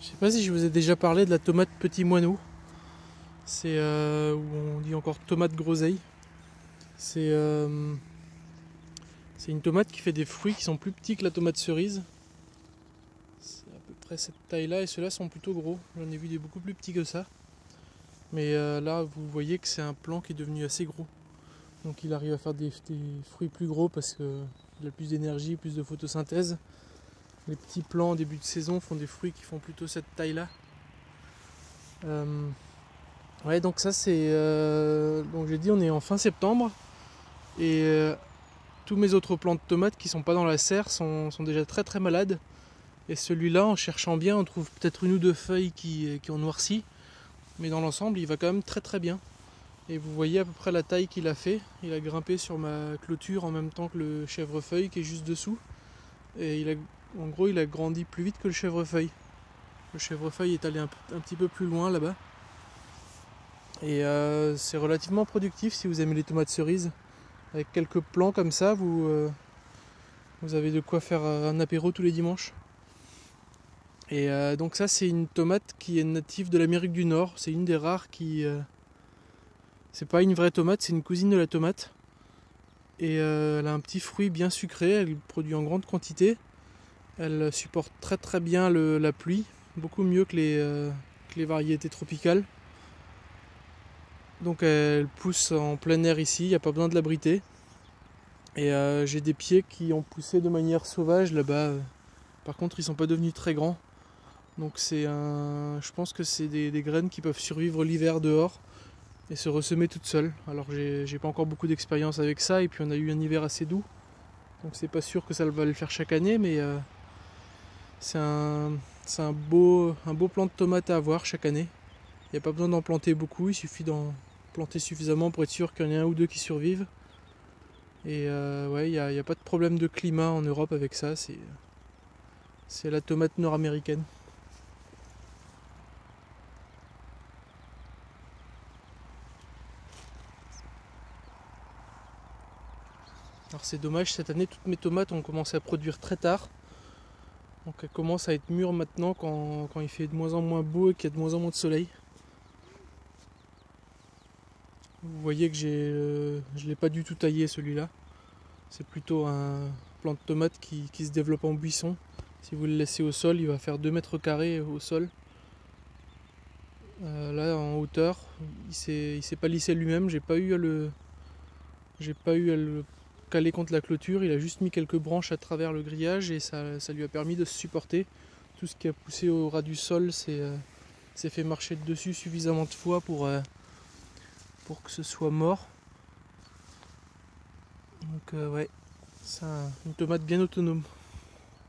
Je sais pas si je vous ai déjà parlé de la tomate petit moineau. C'est où on dit encore tomate groseille. C'est une tomate qui fait des fruits qui sont plus petits que la tomate cerise. C'est à peu près cette taille-là et ceux-là sont plutôt gros. J'en ai vu des beaucoup plus petits que ça. Mais là, vous voyez que c'est un plant qui est devenu assez gros. Donc il arrive à faire des fruits plus gros parce qu'il a plus d'énergie, plus de photosynthèse. Les petits plants en début de saison font des fruits qui font plutôt cette taille-là. Ouais, donc ça c'est... donc j'ai dit on est en fin septembre et tous mes autres plants de tomates qui sont pas dans la serre sont déjà très très malades. Et celui-là, en cherchant bien, on trouve peut-être une ou deux feuilles qui ont noirci. Mais dans l'ensemble, il va quand même très très bien. Et vous voyez à peu près la taille qu'il a fait. Il a grimpé sur ma clôture en même temps que le chèvrefeuille qui est juste dessous. Et en gros, il a grandi plus vite que le chèvrefeuille. Le chèvrefeuille est allé un petit peu plus loin là-bas. Et c'est relativement productif si vous aimez les tomates cerises. Avec quelques plants comme ça, vous avez de quoi faire un apéro tous les dimanches. Et donc ça, c'est une tomate qui est native de l'Amérique du Nord. C'est une des rares qui... c'est pas une vraie tomate, c'est une cousine de la tomate. Et elle a un petit fruit bien sucré, elle produit en grande quantité. Elle supporte très très bien la pluie, beaucoup mieux que les variétés tropicales. Donc elle pousse en plein air ici, il n'y a pas besoin de l'abriter. Et j'ai des pieds qui ont poussé de manière sauvage là-bas. Par contre, ils sont pas devenus très grands. Donc je pense que c'est des graines qui peuvent survivre l'hiver dehors et se ressemer toutes seules. Alors j'ai pas encore beaucoup d'expérience avec ça et puis on a eu un hiver assez doux. Donc c'est pas sûr que ça va le faire chaque année, mais c'est un beau plant de tomate à avoir chaque année. Il n'y a pas besoin d'en planter beaucoup, il suffit d'en planter suffisamment pour être sûr qu'il y en ait un ou deux qui survivent. Et ouais, il n'y a pas de problème de climat en Europe avec ça, c'est la tomate nord-américaine. Alors c'est dommage, cette année toutes mes tomates ont commencé à produire très tard. Donc elles commencent à être mûres maintenant quand il fait de moins en moins beau et qu'il y a de moins en moins de soleil. Vous voyez que je ne l'ai pas du tout taillé celui-là. C'est plutôt un plant de tomate qui se développe en buisson. Si vous le laissez au sol, il va faire 2 mètres carrés au sol. Là en hauteur, il s'est pas lissé lui-même, j'ai pas eu à le caler contre la clôture, il a juste mis quelques branches à travers le grillage et ça lui a permis de se supporter. Tout ce qui a poussé au ras du sol s'est fait marcher dessus suffisamment de fois pour que ce soit mort. Donc ouais, c'est une tomate bien autonome.